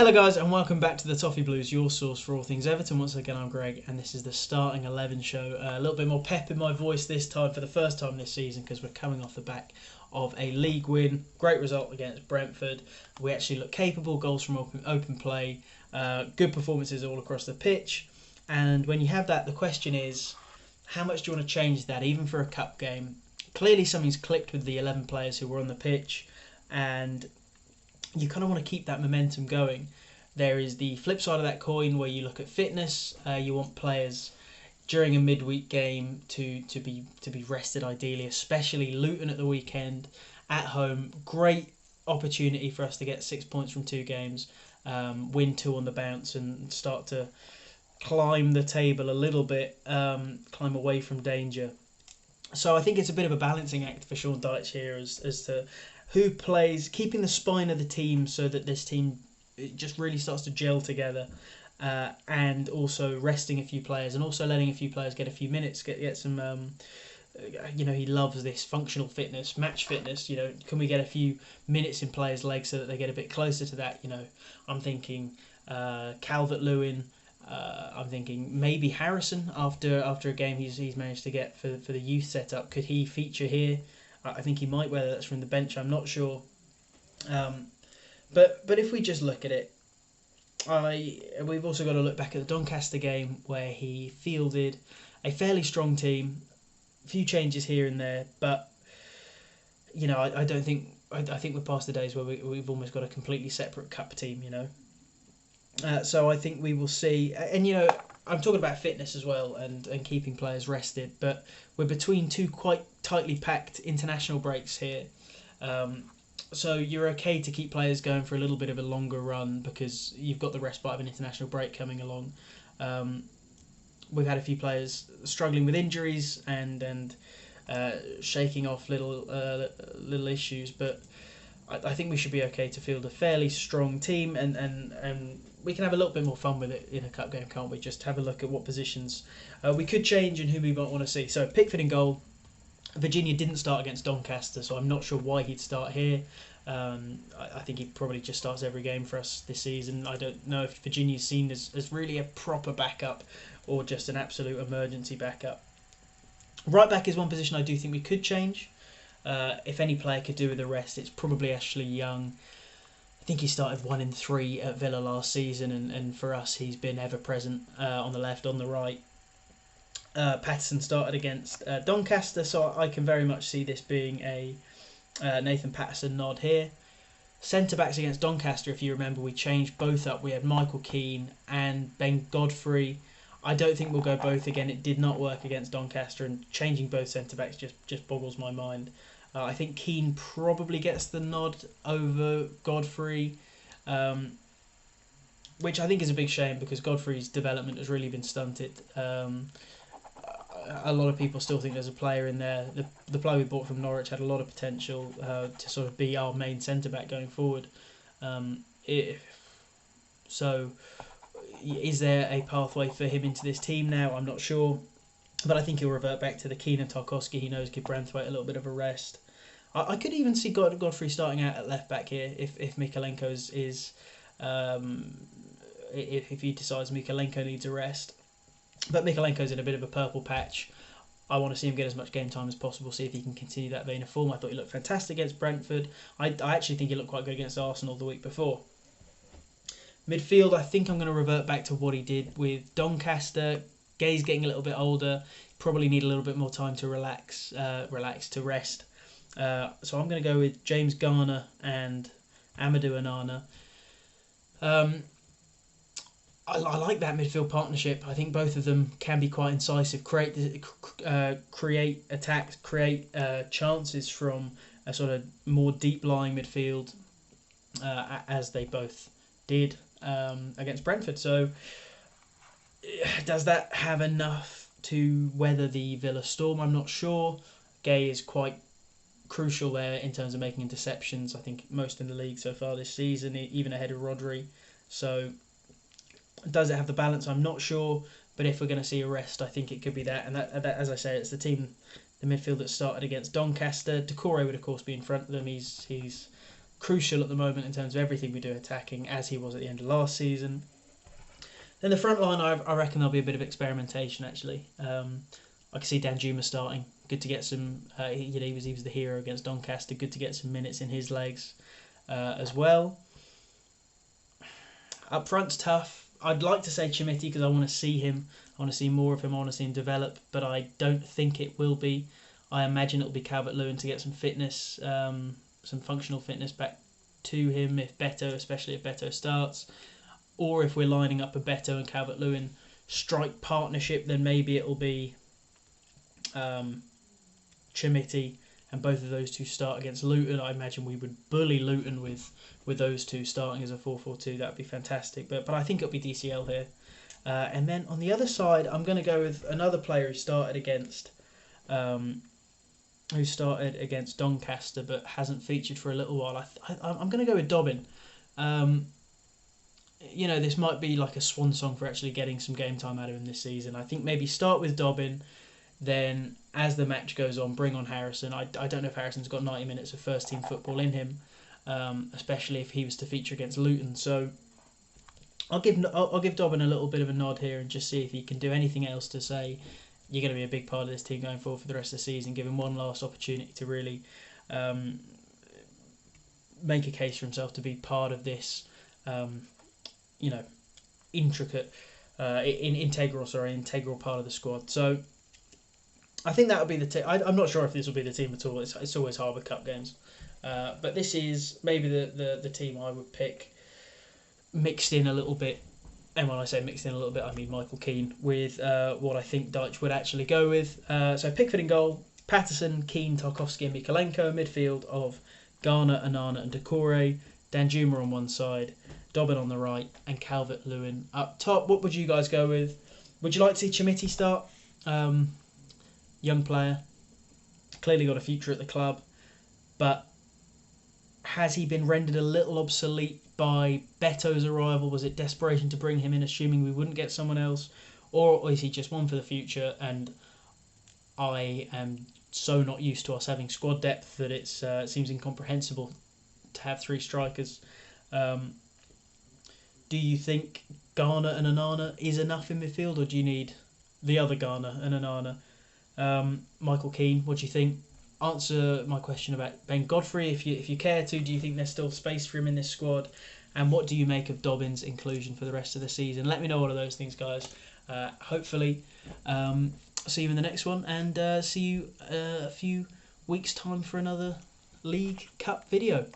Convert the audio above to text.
Hello guys and welcome back to the Toffee Blues, your source for all things Everton. Once again I'm Greg and this is the Starting 11 show. A little bit more pep in my voice this time for the first time this season because we're coming off the back of a league win. Great result against Brentford. We actually look capable, goals from open play, good performances all across the pitch. And when you have that, the question is, how much do you want to change that even for a cup game? Clearly something's clicked with the 11 players who were on the pitch and you kind of want to keep that momentum going. There is the flip side of that coin where you look at fitness. You want players during a midweek game to be rested ideally, especially Luton at the weekend at home. Great opportunity for us to get 6 points from 2 games, win 2 on the bounce and start to climb the table a little bit, climb away from danger. So I think it's a bit of a balancing act for Sean Dyche here as to who plays, keeping the spine of the team so that this team just really starts to gel together, and also resting a few players and also letting a few players get a few minutes, get some, he loves this functional fitness, match fitness, can we get a few minutes in players' legs so that they get a bit closer to that, I'm thinking Calvert-Lewin, I'm thinking maybe Harrison after a game he's managed to get for the youth setup. Could he feature here? I think he might, whether that's from the bench, I'm not sure. But if we just look at it, we've also got to look back at the Doncaster game where he fielded a fairly strong team, a few changes here and there, but I don't think I think we're past the days where we've almost got a completely separate cup team, So I think we will see, and I'm talking about fitness as well and keeping players rested, but we're between 2 quite tightly packed international breaks here. So you're okay to keep players going for a little bit of a longer run because you've got the respite of an international break coming along. We've had a few players struggling with injuries and shaking off little issues, but I think we should be okay to field a fairly strong team and we can have a little bit more fun with it in a cup game, can't we? Just have a look at what positions we could change and who we might want to see. So Pickford in goal. Virginia didn't start against Doncaster, so I'm not sure why he'd start here. I think he probably just starts every game for us this season. I don't know if Virginia's seen as really a proper backup or just an absolute emergency backup. Right back is one position I do think we could change. If any player could do with the rest, it's probably Ashley Young. I think he started 1 in 3 at Villa last season, and for us he's been ever present on the left, on the right. Patterson started against Doncaster, so I can very much see this being a Nathan Patterson nod here. Centre-backs against Doncaster, if you remember, we changed both up. We had Michael Keane and Ben Godfrey. I don't think we'll go both again. It did not work against Doncaster, and changing both centre-backs just boggles my mind. I think Keane probably gets the nod over Godfrey, which I think is a big shame because Godfrey's development has really been stunted. A lot of people still think there's a player in there. The player we bought from Norwich had a lot of potential to sort of be our main centre-back going forward. So is there a pathway for him into this team now? I'm not sure. But I think he'll revert back to the Keane and Tarkowski he knows give Branthwaite a little bit of a rest. I could even see Godfrey starting out at left back here if Mikalenko is if he decides Mikalenko needs a rest. But Mikalenko's in a bit of a purple patch. I want to see him get as much game time as possible, see if he can continue that vein of form. I thought he looked fantastic against Brentford. I actually think he looked quite good against Arsenal the week before. Midfield, I think I'm going to revert back to what he did with Doncaster. Gay's getting a little bit older, probably need a little bit more time to relax, to rest. So I'm going to go with James Garner and Amadou Onana. I like that midfield partnership. I think both of them can be quite incisive, create attacks, create chances from a sort of more deep-lying midfield, as they both did against Brentford. So does that have enough to weather the Villa storm? I'm not sure. Gay is quite crucial there in terms of making interceptions. I think most in the league so far this season, even ahead of Rodri. So does it have the balance? I'm not sure. But if we're going to see a rest, I think it could be that. And that, as I say, it's the team, the midfield that started against Doncaster. Decore would, of course, be in front of them. He's crucial at the moment in terms of everything we do attacking, as he was at the end of last season. Then the front line, I reckon there'll be a bit of experimentation actually. I can see Danjuma starting. Good to get some. He was the hero against Doncaster. Good to get some minutes in his legs as well. Up front's tough. I'd like to say Chimiti because I want to see him. I want to see more of him. I want to see him develop, but I don't think it will be. I imagine it'll be Calvert-Lewin to get some fitness, some functional fitness back to him especially if Beto starts. Or if we're lining up a Beto and Calvert-Lewin strike partnership, then maybe it'll be Chimiti and both of those two start against Luton. I imagine we would bully Luton with those two starting as a 4-4-2. That would be fantastic. But I think it'll be DCL here. And then on the other side, I'm going to go with another player who started against Doncaster but hasn't featured for a little while. I'm going to go with Dobbin. This might be like a swan song for actually getting some game time out of him this season. I think maybe start with Dobbin, then as the match goes on, bring on Harrison. I don't know if Harrison's got 90 minutes of first team football in him, especially if he was to feature against Luton. So I'll give Dobbin a little bit of a nod here and just see if he can do anything else to say you're going to be a big part of this team going forward for the rest of the season. Give him one last opportunity to really make a case for himself to be part of this. Integral part of the squad. So I think that would be the team. I'm not sure if this will be the team at all. It's always hard with cup games, but this is maybe the team I would pick, mixed in a little bit. And when I say mixed in a little bit, I mean Michael Keane with what I think Dyche would actually go with. So Pickford in goal, Patterson, Keane, Tarkowski and Mikolenko. Midfield of Garner, Onana and Doucouré. Danjuma on one side, Dobbin on the right, and Calvert-Lewin up top. What would you guys go with? Would you like to see Chimiti start? Young player, clearly got a future at the club, but has he been rendered a little obsolete by Beto's arrival? Was it desperation to bring him in, assuming we wouldn't get someone else? Or is he just one for the future? And I am so not used to us having squad depth that it seems incomprehensible to have three strikers. Do you think Garner and Onana is enough in midfield, or do you need the other Garner and Onana? Michael Keane, what do you think? Answer my question about Ben Godfrey if you care to. Do you think there's still space for him in this squad? And what do you make of Dobbin's inclusion for the rest of the season? Let me know all of those things, guys. Hopefully, see you in the next one, and see you a few weeks' time for another League Cup video.